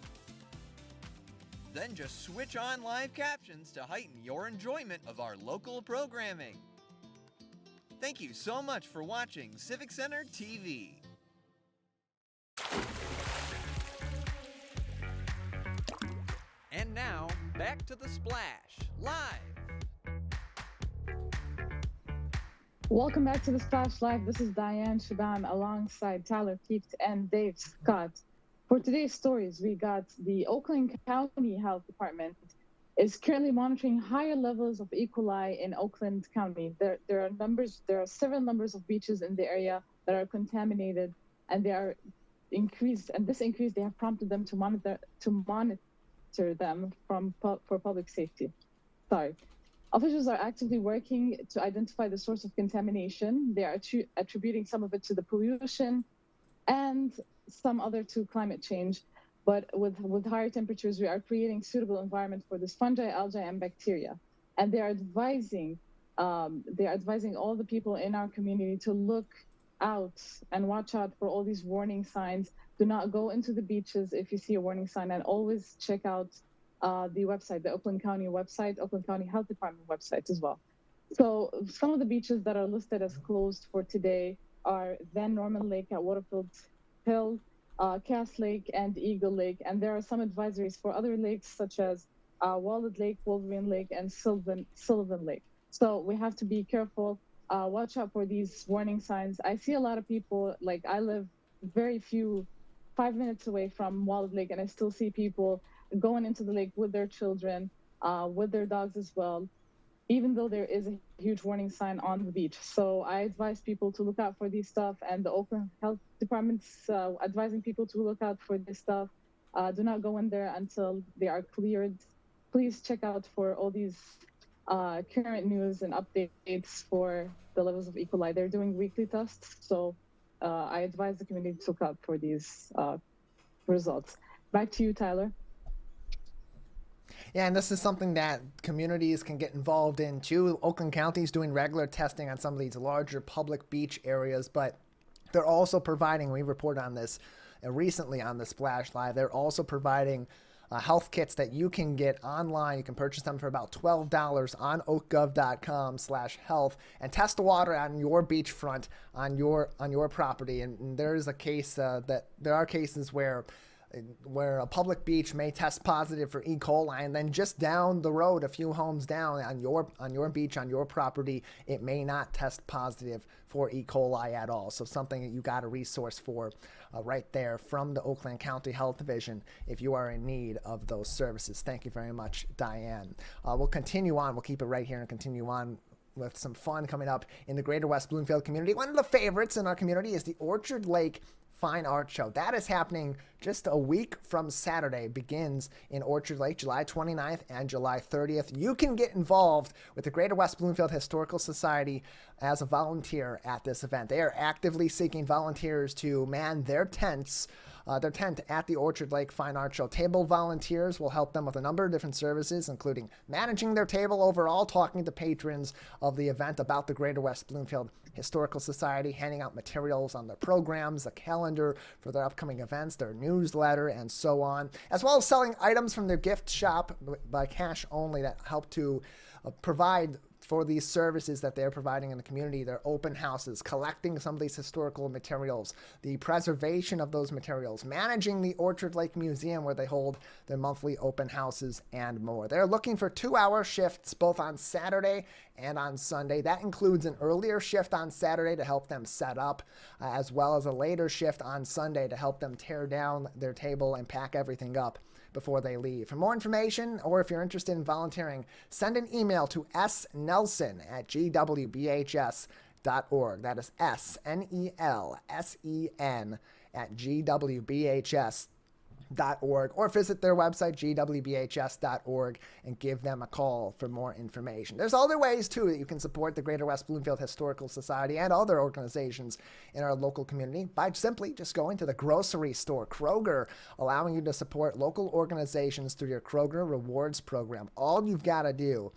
Then just switch on live captions to heighten your enjoyment of our local programming. Thank you so much for watching Civic Center TV. And now, back to The Splash, live. Welcome back to The Splash Live. This is Dayan Chaaban alongside Tyler Kieft and Dave Scott. For today's stories, we got the Oakland County Health Department is currently monitoring higher levels of E. coli in Oakland County. There are several numbers of beaches in the area that are contaminated, and they are increased. And this increase, they have prompted them to monitor them for public safety. Officials are actively working to identify the source of contamination. They are attributing some of it to the pollution and some other to climate change. But with higher temperatures, we are creating suitable environment for this fungi, algae, and bacteria. And they are advising all the people in our community to look out and watch out for all these warning signs. Do not go into the beaches if you see a warning sign, and always check out the website, the Oakland County website, Oakland County Health Department website as well. So some of the beaches that are listed as closed for today are Van Norman Lake at Waterfield Hill, Cass Lake, and Eagle Lake. And there are some advisories for other lakes such as Wallet Lake, Wolverine Lake, and Sullivan Lake. So we have to be careful, watch out for these warning signs. I see a lot of people, like I live 5 minutes away from Wallet Lake, and I still see people going into the lake with their children, with their dogs as well, even though there is a huge warning sign on the beach. So I advise people to look out for these stuff, and the Oakland Health Department's advising people to look out for this stuff. Do not go in there until they are cleared. Please check out for all these current news and updates for the levels of E. coli. They're doing weekly tests, so I advise the community to look out for these results. Back to you, Tyler. Yeah, and this is something that communities can get involved in too. Oakland County is doing regular testing on some of these larger public beach areas, but they're also providing, we reported on this recently on the Splash Live, they're also providing health kits that you can get online. You can purchase them for about $12 on oakgov.com/health and test the water on your beachfront, on your property. And there is a case that there are cases where a public beach may test positive for E. coli, and then just down the road, a few homes down on your beach, on your property, it may not test positive for E. coli at all. So something that you got a resource for right there from the Oakland County Health Division if you are in need of those services. Thank you very much, Dayan. We'll continue on. We'll keep it right here and continue on with some fun coming up in the Greater West Bloomfield community. One of the favorites in our community is the Orchard Lake Fine Art Show. That is happening just a week from Saturday. Begins in Orchard Lake, July 29th and July 30th. You can get involved with the Greater West Bloomfield Historical Society as a volunteer at this event. They are actively seeking volunteers to man their tent at the Orchard Lake Fine Art Show. Table volunteers will help them with a number of different services, including managing their table overall, talking to patrons of the event about the Greater West Bloomfield Historical Society, handing out materials on their programs, a calendar for their upcoming events, their newsletter, and so on, as well as selling items from their gift shop by cash only that help to provide for these services that they're providing in the community. Their open houses, collecting some of these historical materials, the preservation of those materials, managing the Orchard Lake Museum where they hold their monthly open houses, and more. They're looking for 2-hour shifts both on Saturday and on Sunday. That includes an earlier shift on Saturday to help them set up, as well as a later shift on Sunday to help them tear down their table and pack everything up before they leave. For more information, or if you're interested in volunteering, send an email to snelson@gwbhs.org. That is snelsen@gwbhs.org, or visit their website, gwbhs.org, and give them a call for more information. There's other ways, too, that you can support the Greater West Bloomfield Historical Society and other organizations in our local community by simply just going to the grocery store, Kroger, allowing you to support local organizations through your Kroger Rewards program. All you've got to do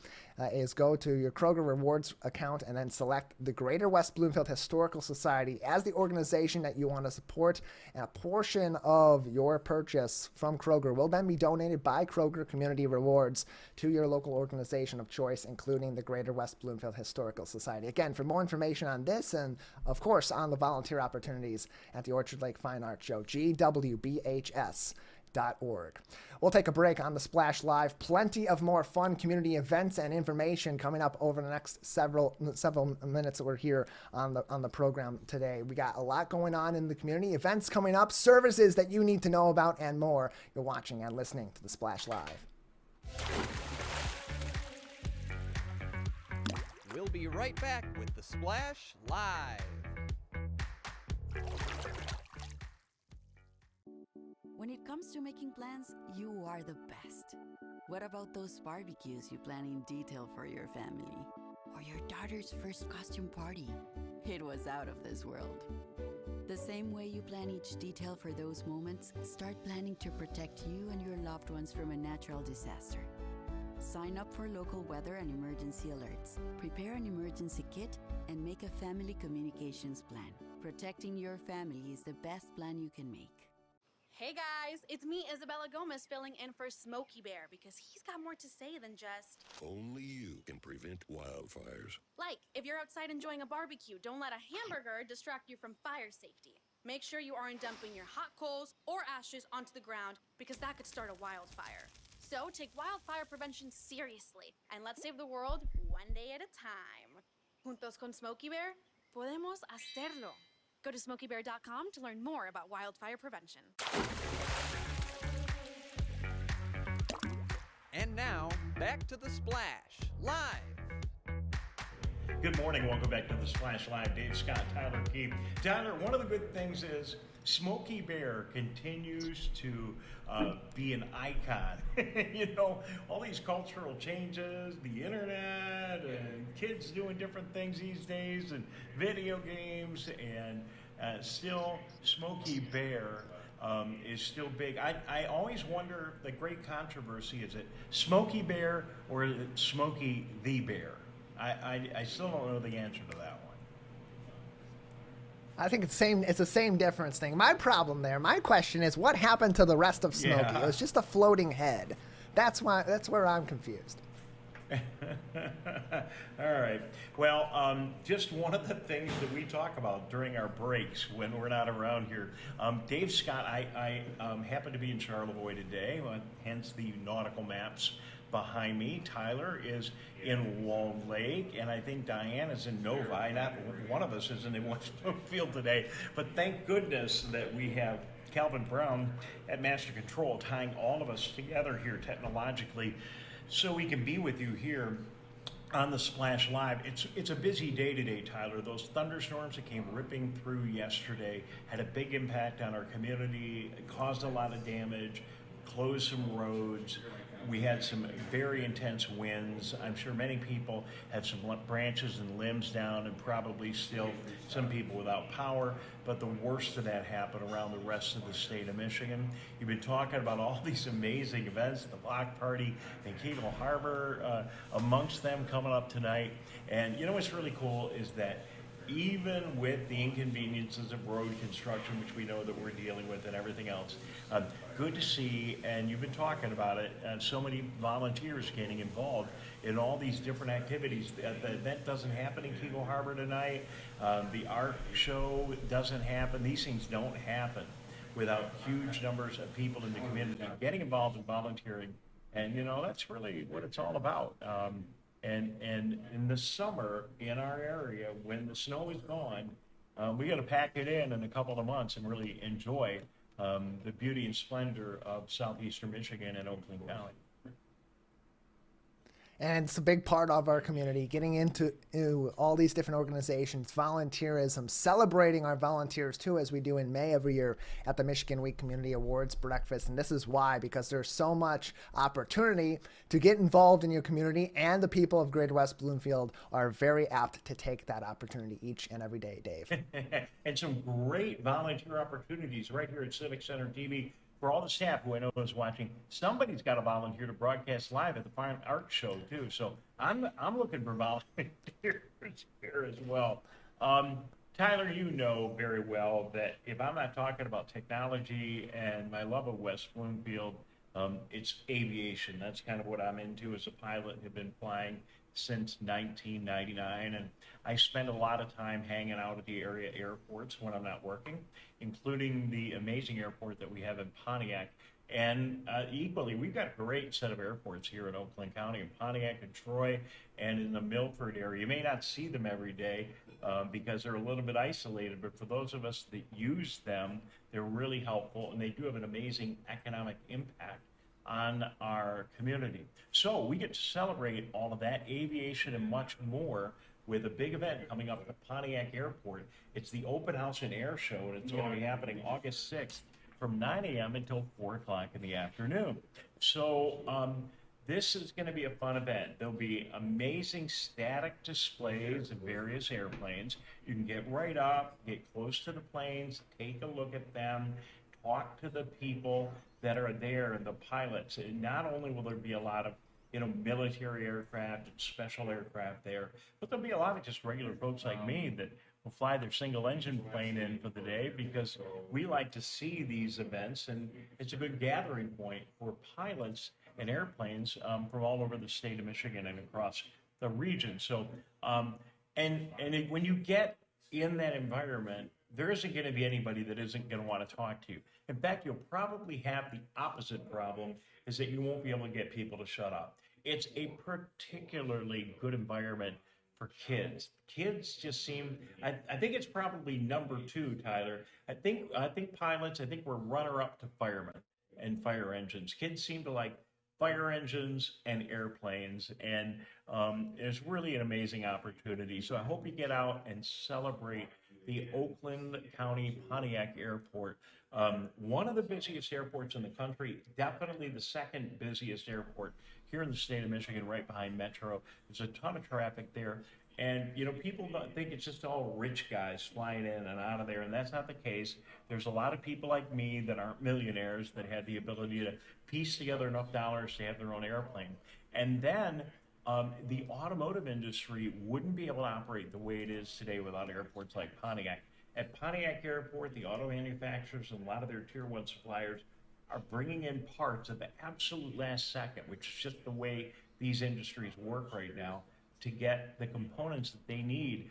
is go to your Kroger Rewards account and then select the Greater West Bloomfield Historical Society as the organization that you want to support, and a portion of your purchase from Kroger will then be donated by Kroger Community Rewards to your local organization of choice, including the Greater West Bloomfield Historical Society. Again, for more information on this and, of course, on the volunteer opportunities at the Orchard Lake Fine Art Show, gwbhs.org. We'll take a break on the Splash Live. Plenty of more fun community events and information coming up over the next several minutes that we're here on the program today. We got a lot going on in the community, events coming up, services that you need to know about, and more. You're watching and listening to the Splash Live. We'll be right back with the Splash Live. When it comes to making plans, you are the best. What about those barbecues you plan in detail for your family? Or your daughter's first costume party? It was out of this world. The same way you plan each detail for those moments, start planning to protect you and your loved ones from a natural disaster. Sign up for local weather and emergency alerts. Prepare an emergency kit and make a family communications plan. Protecting your family is the best plan you can make. Hey guys, it's me, Isabella Gomez, filling in for Smokey Bear because he's got more to say than just... Only you can prevent wildfires. Like, if you're outside enjoying a barbecue, don't let a hamburger distract you from fire safety. Make sure you aren't dumping your hot coals or ashes onto the ground because that could start a wildfire. So take wildfire prevention seriously and let's save the world one day at a time. Juntos con Smokey Bear, podemos hacerlo. Go to smokeybear.com to learn more about wildfire prevention. And now, back to the Splash, live. Good morning, welcome back to the Splash Live. Dave Scott, Tyler Kieft. Tyler, one of the good things is Smokey Bear continues to be an icon. You know, all these cultural changes, the internet, and kids doing different things these days, and video games, and still Smokey Bear is still big. I always wonder, the great controversy, is it Smokey Bear or is it Smokey the Bear? I still don't know the answer to that one. I think it's the same difference thing. My question is, what happened to the rest of Smokey? Yeah. It was just a floating head. That's where I'm confused. All right. Well, just one of the things that we talk about during our breaks when we're not around here. Dave Scott, I happen to be in Charlevoix today, hence the nautical maps behind me. Tyler is in Walled Lake, and I think Dayan is in Novi. Not one of us isn't in West Bloomfield today, but thank goodness that we have Calvin Brown at Master Control tying all of us together here technologically so we can be with you here on the Splash Live. It's a busy day today, Tyler. Those thunderstorms that came ripping through yesterday had a big impact on our community. It caused a lot of damage, closed some roads. We had some very intense winds. I'm sure many people had some branches and limbs down, and probably still some people without power, but the worst of that happened around the rest of the state of Michigan. You've been talking about all these amazing events, the Block Party and Keego Harbor, amongst them coming up tonight. And you know what's really cool is that even with the inconveniences of road construction, which we know that we're dealing with and everything else, good to see, and you've been talking about it, so many volunteers getting involved in all these different activities. The event doesn't happen in Keego Harbor tonight. The art show doesn't happen. These things don't happen without huge numbers of people in the community getting involved and volunteering. And, you know, that's really what it's all about. And in the summer in our area, when the snow is gone, we got to pack it in a couple of months and really enjoy the beauty and splendor of southeastern Michigan and Oakland County. And it's a big part of our community, getting into all these different organizations, volunteerism, celebrating our volunteers too, as we do in May every year at the Michigan Week Community Awards Breakfast. And this is why, because there's so much opportunity to get involved in your community, and the people of Greater West Bloomfield are very apt to take that opportunity each and every day, Dave. And some great volunteer opportunities right here at Civic Center TV. For all the staff who I know is watching, somebody's got to volunteer to broadcast live at the Fine Art Show too. So I'm looking for volunteers here as well. Tyler, you know very well that if I'm not talking about technology and my love of West Bloomfield, it's aviation. That's kind of what I'm into as a pilot and have been flying since 1999, and I spend a lot of time hanging out at the area airports when I'm not working, including the amazing airport that we have in Pontiac. And equally, we've got a great set of airports here in Oakland County, in Pontiac and Troy, and in the Milford area. You may not see them every day because they're a little bit isolated, but for those of us that use them, they're really helpful, and they do have an amazing economic impact on our community. So we get to celebrate all of that, aviation and much more, with a big event coming up at the Pontiac Airport. It's the Open House and Air Show, and it's going to be happening August 6th from 9 a.m. until 4 o'clock in the afternoon. So this is going to be a fun event. There'll be amazing static displays of various airplanes. You can get right up, get close to the planes, take a look at them, talk to the people that are there and the pilots. And not only will there be a lot of military aircraft and special aircraft there, but there'll be a lot of just regular folks like me that will fly their single engine plane in for the day, because we like to see these events, and it's a good gathering point for pilots and airplanes from all over the state of Michigan and across the region. So, when you get in that environment, there isn't going to be anybody that isn't going to want to talk to you. In fact, you'll probably have the opposite problem, is that you won't be able to get people to shut up. It's a particularly good environment for kids. Kids just seem, I think it's probably number 2, Tyler. I think pilots, I think we're runner-up to firemen and fire engines. Kids seem to like fire engines and airplanes, and it's really an amazing opportunity. So I hope you get out and celebrate the Oakland County Pontiac Airport. One of the busiest airports in the country, definitely the second busiest airport here in the state of Michigan, right behind Metro. There's a ton of traffic there. And, people don't think it's just all rich guys flying in and out of there, and that's not the case. There's a lot of people like me that aren't millionaires that had the ability to piece together enough dollars to have their own airplane. And then the automotive industry wouldn't be able to operate the way it is today without airports like Pontiac. At Pontiac Airport, the auto manufacturers and a lot of their tier 1 suppliers are bringing in parts at the absolute last second, which is just the way these industries work right now, to get the components that they need.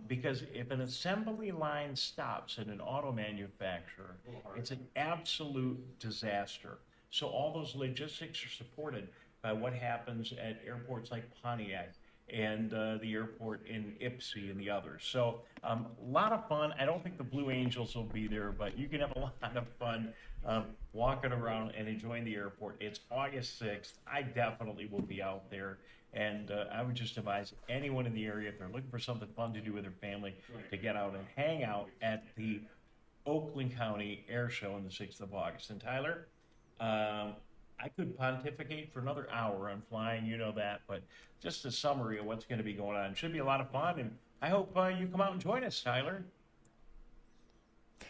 Because if an assembly line stops at an auto manufacturer, it's an absolute disaster. So all those logistics are supported by what happens at airports like Pontiac and the airport in Ypsi and the others. So a lot of fun. I don't think the Blue Angels will be there, but you can have a lot of fun walking around and enjoying the airport. It's August 6th. I definitely will be out there. And I would just advise anyone in the area, if they're looking for something fun to do with their family, to get out and hang out at the Oakland County Air Show on the 6th of August. And Tyler, I could pontificate for another hour on flying, you know that, but just a summary of what's going to be going on. It should be a lot of fun, and I hope you come out and join us, Tyler.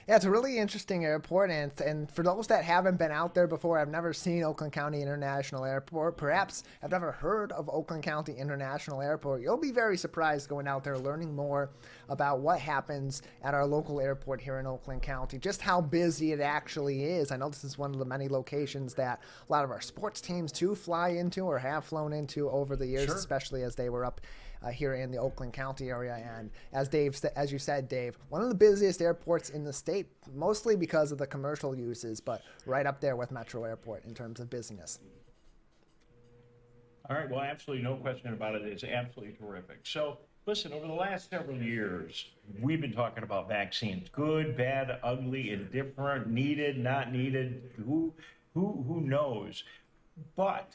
Yeah, it's a really interesting airport, and for those that haven't been out there before, I've never seen Oakland County International Airport, perhaps have never heard of Oakland County International Airport, you'll be very surprised going out there, learning more about what happens at our local airport here in Oakland County, just how busy it actually is. I know this is one of the many locations that a lot of our sports teams too fly into or have flown into over the years, especially as they were up here in the Oakland County area. And as you said, Dave, one of the busiest airports in the state, mostly because of the commercial uses, but right up there with Metro Airport in terms of busyness. All right, well, absolutely no question about it. It's absolutely terrific. So listen, over the last several years, we've been talking about vaccines. Good, bad, ugly, indifferent, needed, not needed, who knows? But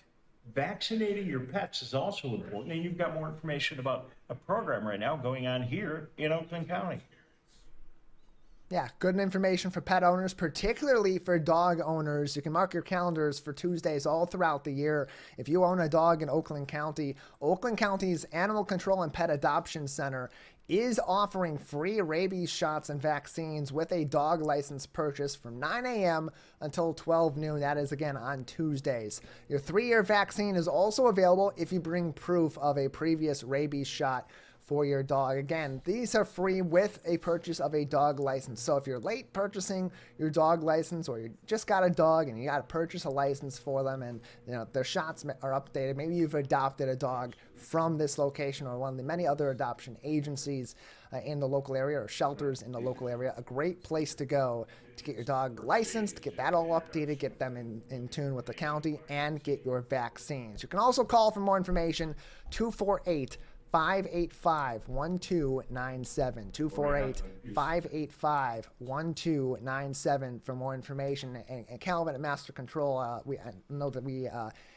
vaccinating your pets is also important, and you've got more information about a program right now going on here in Oakland County. Yeah, good information for pet owners, particularly for dog owners. You can mark your calendars for Tuesdays all throughout the year. If you own a dog in Oakland County's Animal Control and Pet Adoption Center is offering free rabies shots and vaccines with a dog license purchase from 9 a.m. until 12 noon. That is, again, on Tuesdays. Your 3-year vaccine is also available if you bring proof of a previous rabies shot for your dog. Again, these are free with a purchase of a dog license. So if you're late purchasing your dog license, or you just got a dog and you got to purchase a license for them, and their shots are updated, maybe you've adopted a dog from this location or one of the many other adoption agencies in the local area or shelters in the local area, a great place to go to get your dog licensed, get that all updated, get them in tune with the county, and get your vaccines. You can also call for more information, 248 248-585-1297. 248-585-1297 for more information. And Calvin at Master Control, I know that we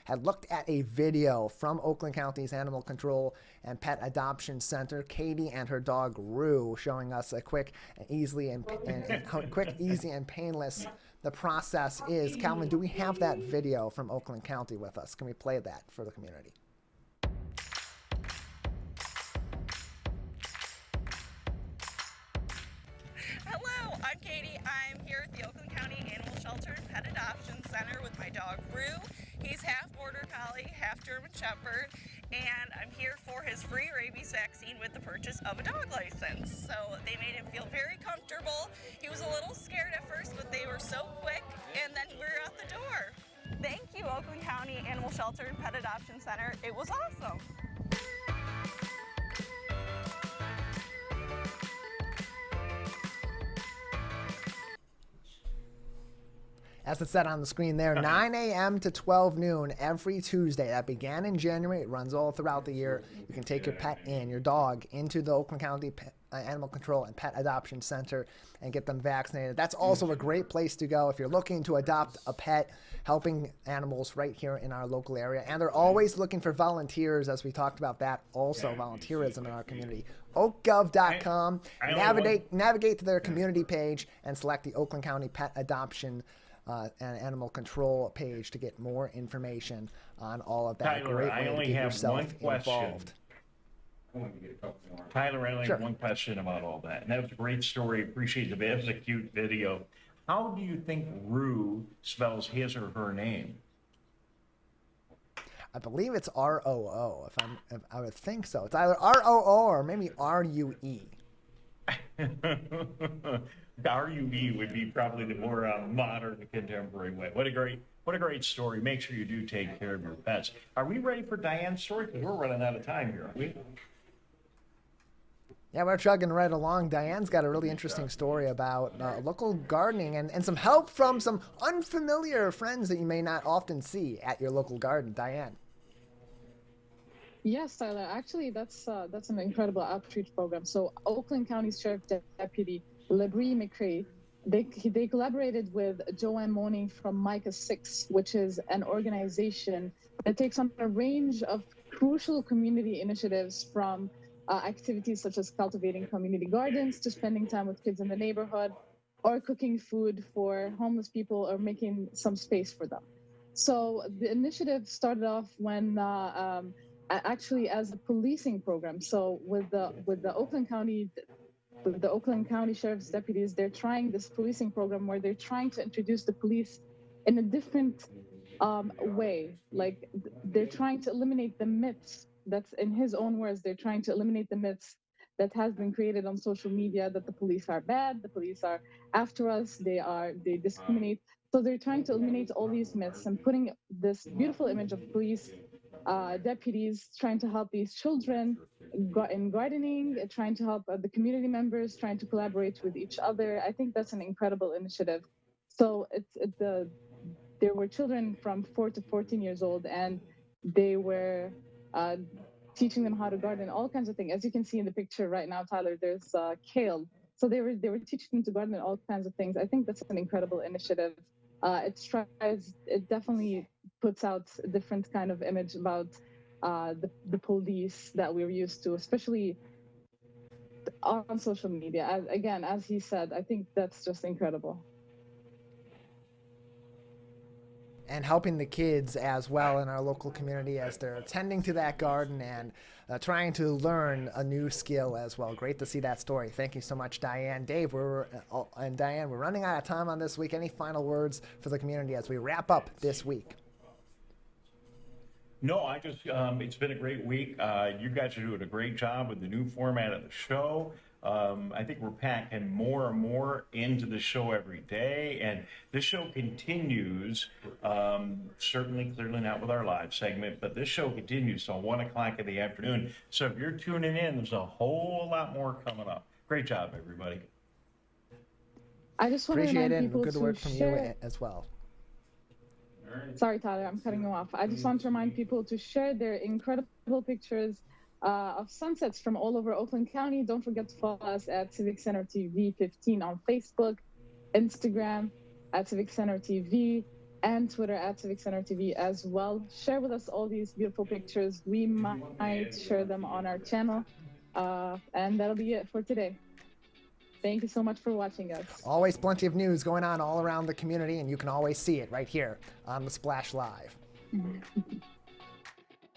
had looked at a video from Oakland County's Animal Control and Pet Adoption Center. Katie and her dog Rue showing us a quick and easy and painless the process is. Calvin, do we have that video from Oakland County with us? Can we play that for the community? Hello, I'm Katie. I'm here at the Oakland County Animal Shelter and Pet Adoption Center with my dog Rue. He's half Border Collie, half German Shepherd, and I'm here for his free rabies vaccine with the purchase of a dog license. So they made him feel very comfortable. He was a little scared at first, but they were so quick, and then we're out the door. Thank you, Oakland County Animal Shelter and Pet Adoption Center. It was awesome. As it said on the screen there, 9 a.m. to 12 noon every Tuesday. That began in January. It runs all throughout the year. You can take your pet and your dog into the Oakland County Animal Control and Pet Adoption Center and get them vaccinated. That's also a great place to go if you're looking to adopt a pet, helping animals right here in our local area. And they're always looking for volunteers, as we talked about that, also volunteerism in our community. Oakgov.com, navigate to their community page and select the Oakland County Pet Adoption and Animal Control page to get more information on all of that. Tyler, I only have one question. Involved. Tyler, I only have one question about all that. And that was a great story. Appreciate it. It was a cute video. How do you think Rue spells his or her name? I believe it's R-O-O. I would think so. It's either R-O-O or maybe R-U-E. R-U-E would be probably the more modern, contemporary way. What a great story. Make sure you do take care of your pets. Are we ready for Dayan's story? Because we're running out of time here, aren't we? Yeah, we're chugging right along. Dayan's got a really interesting story about local gardening and some help from some unfamiliar friends that you may not often see at your local garden. Dayan. Yes, Tyler. Actually, that's an incredible outreach program. So Oakland County Sheriff Deputy Labrie McCray, they collaborated with Joanne Money from Micah 6, which is an organization that takes on a range of crucial community initiatives, from activities such as cultivating community gardens to spending time with kids in the neighborhood, or cooking food for homeless people, or making some space for them. So the initiative started off when actually as a policing program. So with the Oakland County Sheriff's deputies, they're trying this policing program where they're trying to introduce the police in a different way. Like they're trying to eliminate the myths. That's, in his own words, they're trying to eliminate the myths that has been created on social media, that the police are bad, the police are after us, they discriminate. So they're trying to eliminate all these myths and putting this beautiful image of police deputies trying to help these children in gardening, trying to help the community members, trying to collaborate with each other. I think that's an incredible initiative. So there were children from 4 to 14 years old, and they were teaching them how to garden, all kinds of things. As you can see in the picture right now, Tyler, there's kale. So they were teaching them to garden all kinds of things. I think that's an incredible initiative. It definitely puts out a different kind of image about the police that we're used to, especially on social media. As he said, I think that's just incredible. And helping the kids as well in our local community as they're tending to that garden and trying to learn a new skill as well. Great to see that story. Thank you so much, Dayan. Dave, and Dayan, we're running out of time on this week. Any final words for the community as we wrap up this week? No, it's been a great week. You guys are doing a great job with the new format of the show. I think we're packing more and more into the show every day, and this show continues, certainly clearly not with our live segment, but this show continues till 1 o'clock in the afternoon. So if you're tuning in, there's a whole lot more coming up. Great job, everybody. I just want to remind people good to work from share... you as well. Sorry, Tyler, I'm cutting you off. I just want to remind people to share their incredible pictures of sunsets from all over Oakland County. Don't forget to follow us at Civic Center TV 15 on Facebook, Instagram at Civic Center TV, and Twitter at Civic Center TV as well. Share with us all these beautiful pictures. We might share them on our channel. And that'll be it for today. Thank you so much for watching us. Always plenty of news going on all around the community, and you can always see it right here on the Splash Live.